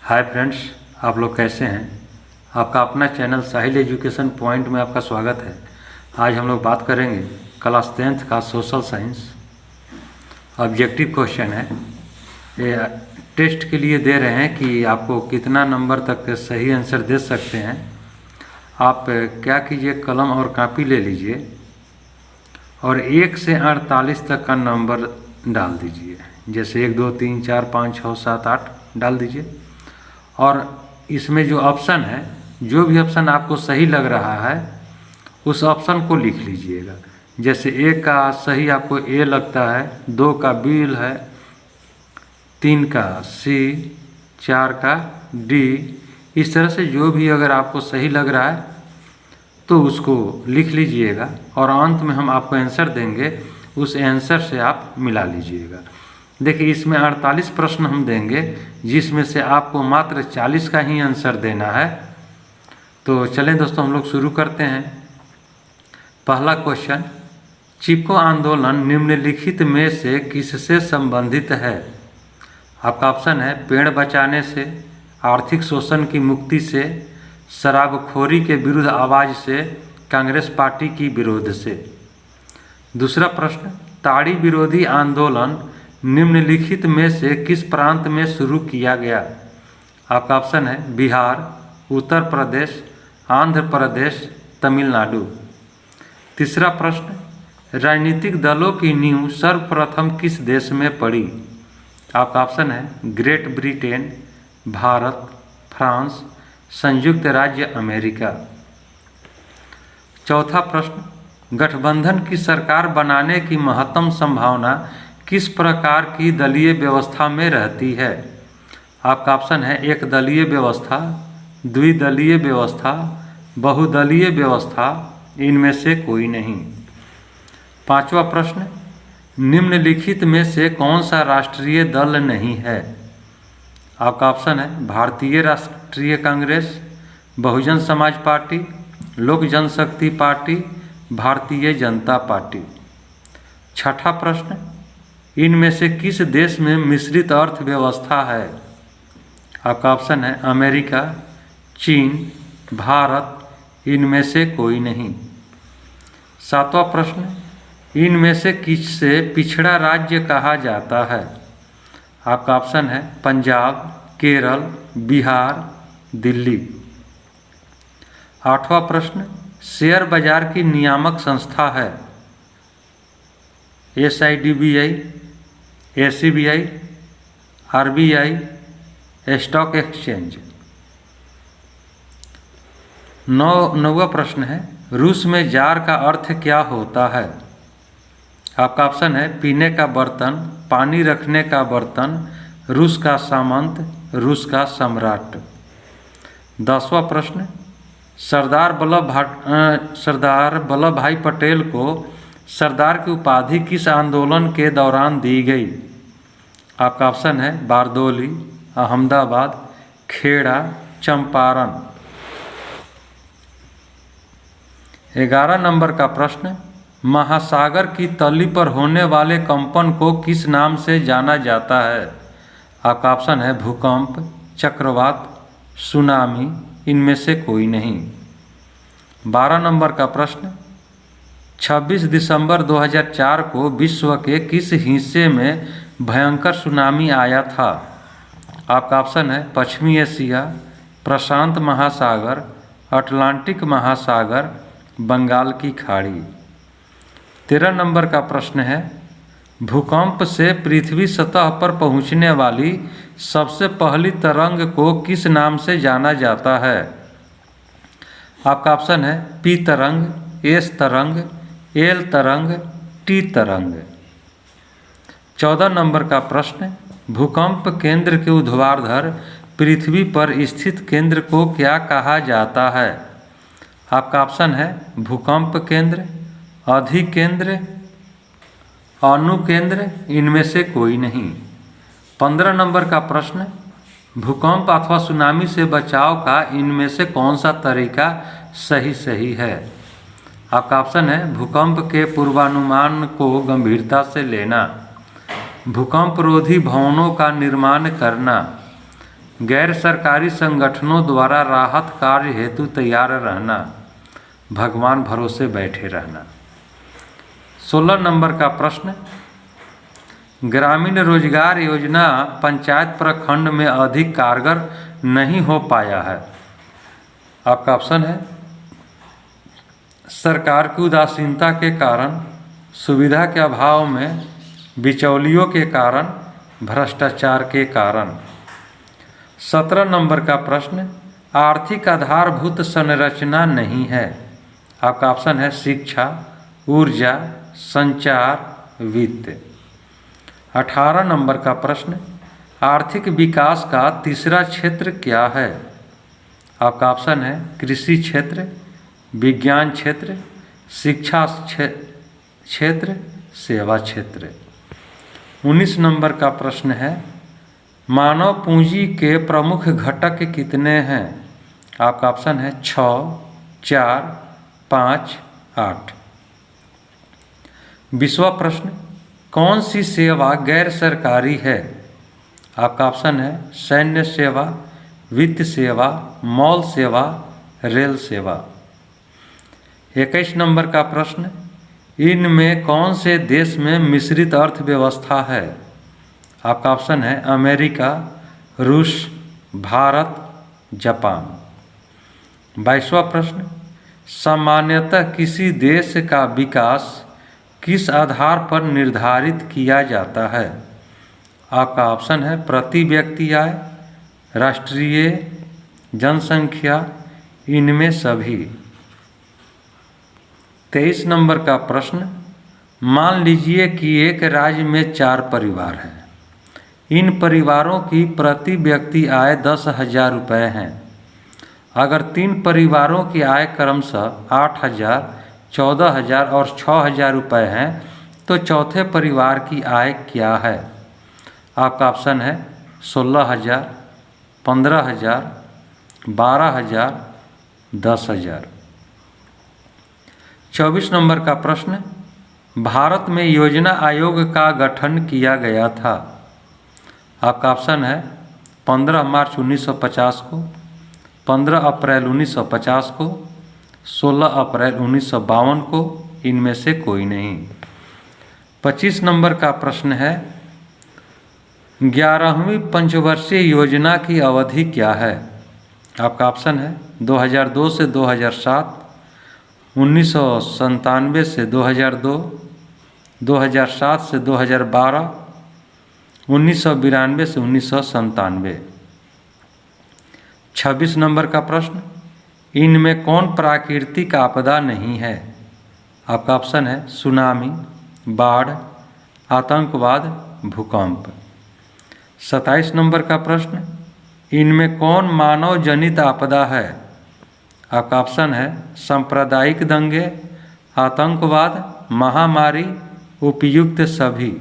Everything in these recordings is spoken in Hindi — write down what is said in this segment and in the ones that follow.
हाय फ्रेंड्स, आप लोग कैसे हैं। आपका अपना चैनल साहिल एजुकेशन पॉइंट में आपका स्वागत है। आज हम लोग बात करेंगे क्लास 10th का सोशल साइंस। ऑब्जेक्टिव क्वेश्चन है, ये टेस्ट के लिए दे रहे हैं कि आपको कितना नंबर तक सही आंसर दे सकते हैं। आप क्या कीजिए, कलम और कापी ले लीजिए और 1 से 48 तक का नंबर डाल दीजिए। जैसे 1 2 3 4 5 6 7 8 डाल दीजिए और इसमें जो ऑप्शन है, जो भी ऑप्शन आपको सही लग रहा है उस ऑप्शन को लिख लीजिएगा। जैसे 1 का सही आपको ए लगता है, 2 का बी है, 3 का सी, 4 का डी। इस तरह से जो भी अगर आपको सही लग रहा है तो उसको लिख लीजिएगा और अंत में हम आपको आंसर देंगे, उस आंसर से आप मिला लीजिएगा। देखिए, इसमें 48 प्रश्न हम देंगे जिसमें से आपको मात्र 40 का ही आंसर देना है। तो चलें दोस्तों, हम लोग शुरू करते हैं। पहला क्वेश्चन, चिपको आंदोलन निम्नलिखित में से किससे संबंधित है। आपका ऑप्शन है पेड़ बचाने से, आर्थिक शोषण की मुक्ति से, शराबखोरी के विरुद्ध आवाज़ से, कांग्रेस पार्टी की विरोध से। दूसरा प्रश्न, ताड़ी विरोधी आंदोलन निम्नलिखित में से किस प्रांत में शुरू किया गया। आपका ऑप्शन है बिहार, उत्तर प्रदेश, आंध्र प्रदेश, तमिलनाडु। तीसरा प्रश्न, राजनीतिक दलों की नींव सर्वप्रथम किस देश में पड़ी। आपका ऑप्शन है ग्रेट ब्रिटेन, भारत, फ्रांस, संयुक्त राज्य अमेरिका। चौथा प्रश्न, गठबंधन की सरकार बनाने की महत्तम संभावना किस प्रकार की दलीय व्यवस्था में रहती है। आपका ऑप्शन है एक दलीय व्यवस्था, द्विदलीय व्यवस्था, बहुदलीय व्यवस्था, इनमें से कोई नहीं। पांचवा प्रश्न, निम्नलिखित में से कौन सा राष्ट्रीय दल नहीं है। आपका ऑप्शन है भारतीय राष्ट्रीय कांग्रेस, बहुजन समाज पार्टी, लोक जनशक्ति पार्टी, भारतीय जनता पार्टी। छठा प्रश्न, इनमें से किस देश में मिश्रित अर्थव्यवस्था है। आपका ऑप्शन है अमेरिका, चीन, भारत, इनमें से कोई नहीं। सातवां प्रश्न, इनमें से किससे पिछड़ा राज्य कहा जाता है। आपका ऑप्शन है पंजाब, केरल, बिहार, दिल्ली। आठवां प्रश्न, शेयर बाजार की नियामक संस्था है SIDBI, ACBI, RBI, stock exchange. नौवां प्रश्न है, रूस में जार का अर्थ क्या होता है। आपका ऑप्शन है पीने का बर्तन, पानी रखने का बर्तन, रूस का सामंत, रूस का सम्राट। 10वां प्रश्न, सरदार वल्लभ भाई पटेल को सरदार की उपाधि किस आंदोलन के दौरान दी गई। आपका ऑप्शन है बारदोली, अहमदाबाद, खेड़ा, चंपारण। 11 नंबर का प्रश्न, महासागर की तली पर होने वाले कंपन को किस नाम से जाना जाता है। आपका ऑप्शन है भूकंप, चक्रवात, सुनामी, इनमें से कोई नहीं। 12 नंबर का प्रश्न, 26 दिसंबर 2004 को विश्व के किस हिस्से में भयंकर सुनामी आया था। आपका ऑप्शन है पश्चिमी एशिया, प्रशांत महासागर, अटलांटिक महासागर, बंगाल की खाड़ी। 13 नंबर का प्रश्न है, भूकंप से पृथ्वी सतह पर पहुंचने वाली सबसे पहली तरंग को किस नाम से जाना जाता है। आपका ऑप्शन है पी तरंग, एस तरंग, एल तरंग, टी तरंग। 14 नंबर का प्रश्न, भूकंप केंद्र के ऊर्ध्वाधर पृथ्वी पर स्थित केंद्र को क्या कहा जाता है। आपका ऑप्शन है भूकंप केंद्र, अधिकेंद्र, अनुकेंद्र, इनमें से कोई नहीं। 15 नंबर का प्रश्न, भूकंप अथवा सुनामी से बचाव का इनमें से कौन सा तरीका सही है। आपका ऑप्शन है भूकंप के पूर्वानुमान को गंभीरता से लेना, भूकंप रोधी भवनों का निर्माण करना, गैर सरकारी संगठनों द्वारा राहत कार्य हेतु तैयार रहना, भगवान भरोसे बैठे रहना। 16 नंबर का प्रश्न, ग्रामीण रोजगार योजना पंचायत प्रखंड में अधिक कारगर नहीं हो पाया है। आपका ऑप्शन है सरकार की उदासीनता के कारण, सुविधा के अभाव में, बिचौलियों के कारण, भ्रष्टाचार के कारण। 17 नंबर का प्रश्न, आर्थिक आधारभूत संरचना नहीं है। आपका ऑप्शन है शिक्षा, ऊर्जा, संचार, वित्त। 18 नंबर का प्रश्न, आर्थिक विकास का तीसरा क्षेत्र क्या है। आपका ऑप्शन है कृषि क्षेत्र, विज्ञान क्षेत्र, शिक्षा क्षेत्र, सेवा क्षेत्र। 19 नंबर का प्रश्न है, मानव पूंजी के प्रमुख घटक कितने हैं। आपका ऑप्शन है 6, 4, 5, 8। 20वां प्रश्न, कौन सी सेवा गैर सरकारी है। आपका ऑप्शन है सैन्य सेवा, वित्त सेवा, मॉल सेवा, रेल सेवा। 21 नंबर का प्रश्न, इनमें कौन से देश में मिश्रित अर्थव्यवस्था है। आपका ऑप्शन है अमेरिका, रूस, भारत, जापान। 22वां प्रश्न, सामान्यतः किसी देश का विकास किस आधार पर निर्धारित किया जाता है। आपका ऑप्शन है प्रति व्यक्ति आय, राष्ट्रीय जनसंख्या, इनमें सभी। 23 नंबर का प्रश्न, मान लीजिए कि एक राज्य में 4 परिवार हैं। इन परिवारों की प्रति व्यक्ति आय 10,000 रुपये हैं। अगर 3 परिवारों की आय क्रमशः 8,000, 14,000 और 6,000 रुपये हैं तो चौथे परिवार की आय क्या है। आपका ऑप्शन है 16,000, 15,000, 12,000, 10,000। 24 नंबर का प्रश्न, भारत में योजना आयोग का गठन किया गया था। आपका ऑप्शन है 15 मार्च 1950 को, 15 अप्रैल 1950 को, 16 अप्रैल 1952 को, इनमें से कोई नहीं। 25 नंबर का प्रश्न है, 11वीं पंचवर्षीय योजना की अवधि क्या है। आपका ऑप्शन है 2002 से 2007, 1997 से 2002, 2007 से 2012, 1992 से 1997। 26 नंबर का प्रश्न, इनमें कौन प्राकृतिक आपदा नहीं है। आपका ऑप्शन है सुनामी, बाढ़, आतंकवाद, भूकंप। 27 नंबर का प्रश्न, इनमें कौन मानव जनित आपदा है। आपका ऑप्शन है सांप्रदायिक दंगे, आतंकवाद, महामारी, उपयुक्त सभी।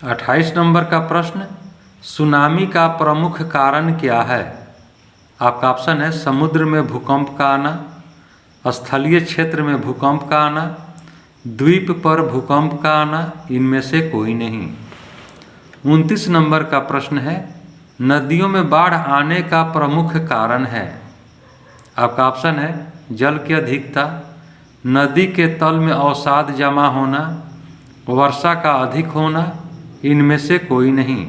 28 नंबर का प्रश्न, सुनामी का प्रमुख कारण क्या है। आपका ऑप्शन है समुद्र में भूकंप का आना, स्थलीय क्षेत्र में भूकंप का आना, द्वीप पर भूकंप का आना, इनमें से कोई नहीं। 29 नंबर का प्रश्न है, नदियों में बाढ़ आने का प्रमुख कारण है। आपका ऑप्शन है जल की अधिकता, नदी के तल में अवसाद जमा होना, वर्षा का अधिक होना, इनमें से कोई नहीं।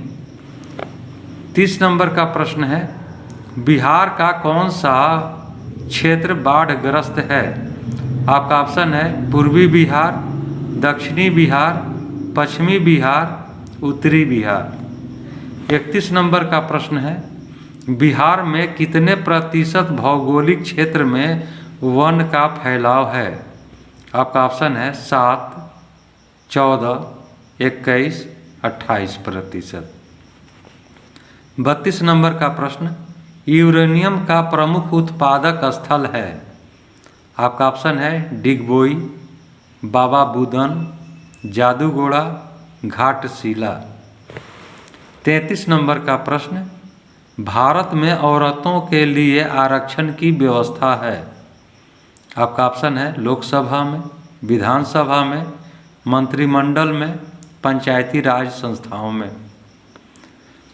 30 नंबर का प्रश्न है, बिहार का कौन सा क्षेत्र बाढ़ग्रस्त है। आपका ऑप्शन है पूर्वी बिहार, दक्षिणी बिहार, पश्चिमी बिहार, उत्तरी बिहार। 31 नंबर का प्रश्न है, बिहार में कितने प्रतिशत भौगोलिक क्षेत्र में वन का फैलाव है। आपका ऑप्शन है 7, 14, 21, 28%। 32 नंबर का प्रश्न, यूरेनियम का प्रमुख उत्पादक स्थल है। आपका ऑप्शन है डिगबोई, बाबा बुदन, जादूगोड़ा, घाटशिला। 33 नंबर का प्रश्न, भारत में औरतों के लिए आरक्षण की व्यवस्था है। आपका ऑप्शन है लोकसभा में, विधानसभा में, मंत्रिमंडल में, पंचायती राज संस्थाओं में।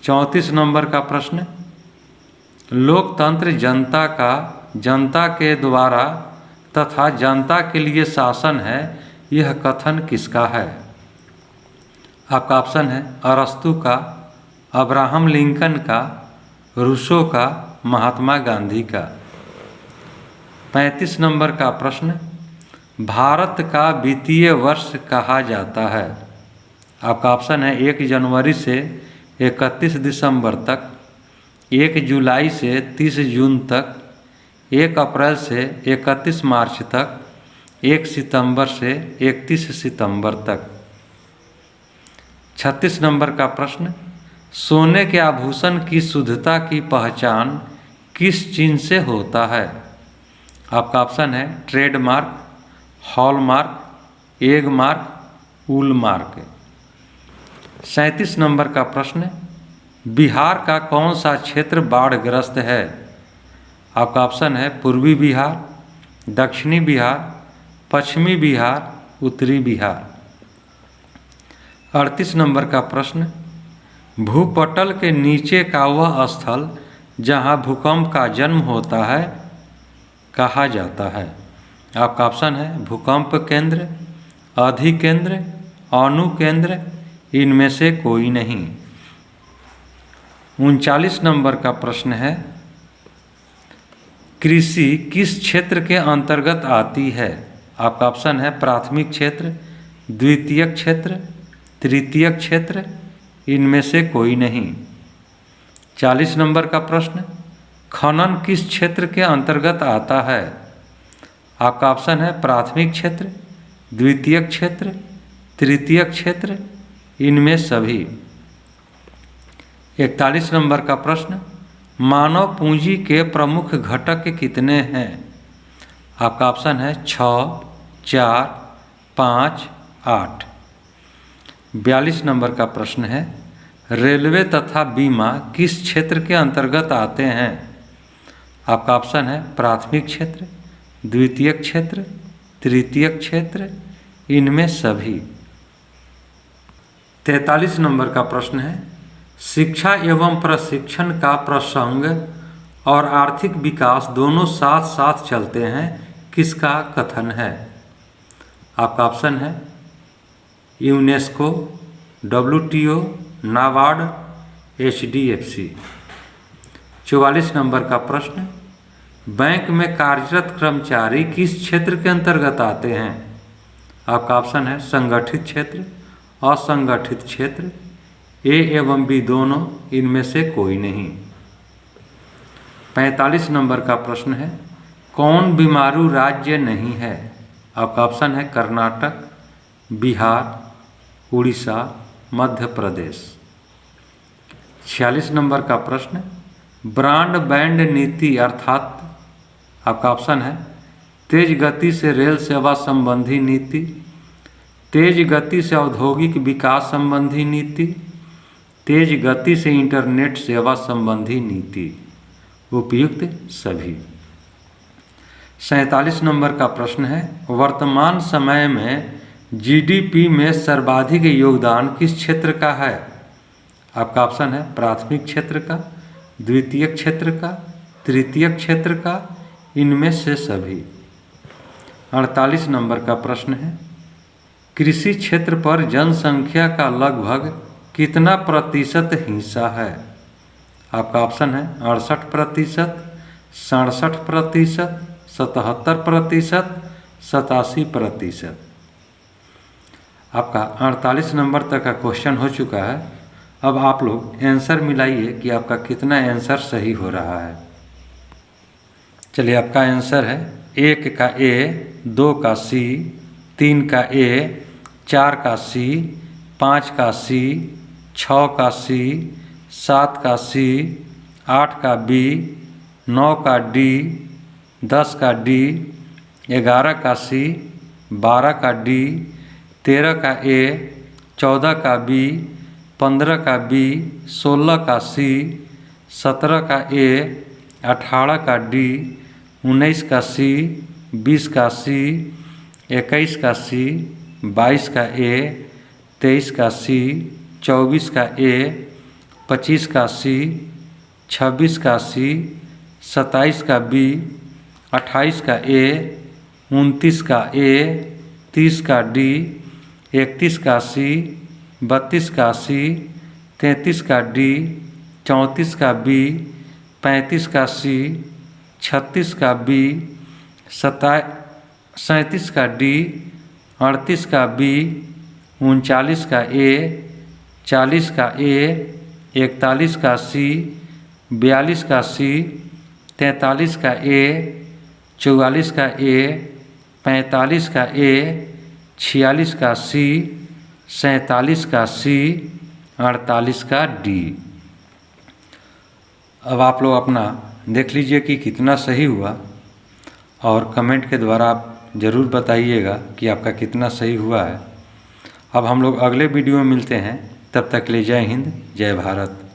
34 नंबर का प्रश्न, लोकतंत्र जनता के द्वारा तथा जनता के लिए शासन है, यह कथन किसका है? आपका ऑप्शन है अरस्तू का, अब्राहम लिंकन का, रूसो का, महात्मा गांधी का। 35 नंबर का प्रश्न, भारत का वित्तीय वर्ष कहा जाता है? आपका ऑप्शन है 1 जनवरी से 31 दिसंबर तक, 1 जुलाई से 30 जून तक, 1 अप्रैल से 31 मार्च तक, 1 सितंबर से 31 सितंबर तक। 36 नंबर का प्रश्न, सोने के आभूषण की शुद्धता की पहचान किस चिन्ह से होता है? आपका ऑप्शन है ट्रेडमार्क, हॉलमार्क, एग मार्क, वूल मार्क। 37 नंबर का प्रश्न, बिहार का कौन सा क्षेत्र बाढ़ग्रस्त है? आपका ऑप्शन है पूर्वी बिहार, दक्षिणी बिहार, पश्चिमी बिहार, उत्तरी बिहार। 38 नंबर का प्रश्न, भूपटल के नीचे का वह स्थल जहां भूकंप का जन्म होता है कहा जाता है? आपका ऑप्शन है भूकंप केंद्र, अधिकेंद्र, अणुकेंद्र, इनमें से कोई नहीं। 39 नंबर का प्रश्न है, कृषि किस क्षेत्र के अंतर्गत आती है? आपका ऑप्शन है प्राथमिक क्षेत्र, द्वितीयक क्षेत्र, तृतीयक क्षेत्र, इनमें से कोई नहीं। 40 नंबर का प्रश्न, खनन किस क्षेत्र के अंतर्गत आता है? आपका ऑप्शन है प्राथमिक क्षेत्र, द्वितीयक क्षेत्र, तृतीयक क्षेत्र, इनमें सभी। 41 नंबर का प्रश्न, मानव पूंजी के प्रमुख घटक कितने हैं? आपका ऑप्शन है 6, 4, 5, 8। 42 नंबर का प्रश्न है, रेलवे तथा बीमा किस क्षेत्र के अंतर्गत आते हैं? आपका ऑप्शन है प्राथमिक क्षेत्र, द्वितीयक क्षेत्र, तृतीयक क्षेत्र, इनमें सभी। 43 नंबर का प्रश्न है, शिक्षा एवं प्रशिक्षण का प्रसंग और आर्थिक विकास दोनों साथ साथ चलते हैं, किसका कथन है? आपका ऑप्शन है UNESCO, WTO, NABARD, HDFC। 44 number का प्रश्न, बैंक में कार्यरत कर्मचारी किस क्षेत्र के अंतर्गत आते हैं? आपका ऑप्शन है संगठित क्षेत्र, असंगठित क्षेत्र, A एवं B दोनों, इनमें से कोई नहीं। 45 नंबर का प्रश्न है, कौन बीमारू राज्य नहीं है? आपका ऑप्शन है कर्नाटक, बिहार, उड़ीसा, मध्य प्रदेश। 46 नंबर का प्रश्न, ब्रॉडबैंड नीति अर्थात आपका ऑप्शन है तेज गति से रेल सेवा संबंधी नीति, तेज गति से औद्योगिक विकास संबंधी नीति, तेज गति से इंटरनेट सेवा संबंधी नीति, उपयुक्त सभी। 47 नंबर का प्रश्न है, वर्तमान समय में GDP में सर्वाधिक योगदान किस क्षेत्र का है? आपका ऑप्शन है प्राथमिक क्षेत्र का, द्वितीयक क्षेत्र का, तृतीयक क्षेत्र का, इनमें से सभी। 48 नंबर का प्रश्न है, कृषि क्षेत्र पर जनसंख्या का लगभग कितना प्रतिशत हिस्सा है? आपका ऑप्शन है 68%, 67%, 77%, 87%। आपका 48 नंबर तक का क्वेश्चन हो चुका है। अब आप लोग आंसर मिलाइए कि आपका कितना आंसर सही हो रहा है। चलिए, आपका आंसर है 1 का A, 2 का C, 3 का A, 4 का C, 5 का C, 6 का C, 7 का C, 8 का B, 9 का D, 10 का D, 11 का C, 12 का D, 13 का A, 14 का B, 15 का B, 16 का C, 17 का A, 18 का D, 19 का C, 20 का C, 21 का C, 22 का A, 23 का C, 24 का A, 25 का C, 26 का सी, 27 का बी, 28 का ए, 29 का ए, 30 का डी, 31 का सी, 32 का सी, 33 का डी, 34 का बी, 35 का सी, 36 का बी, 37 का डी, 38 का बी, 39 का ए, 40 का ए, 41 का सी, 42 का सी, 43 का ए, 44 का ए, 45 का ए, 46 का सी, 47 का सी, 48 का डी। अब आप लोग अपना देख लीजिए कि कितना सही हुआ, और कमेंट के द्वारा आप ज़रूर बताइएगा कि आपका कितना सही हुआ है। अब हम लोग अगले वीडियो में मिलते हैं, तब तक के लिए जय हिंद, जय भारत।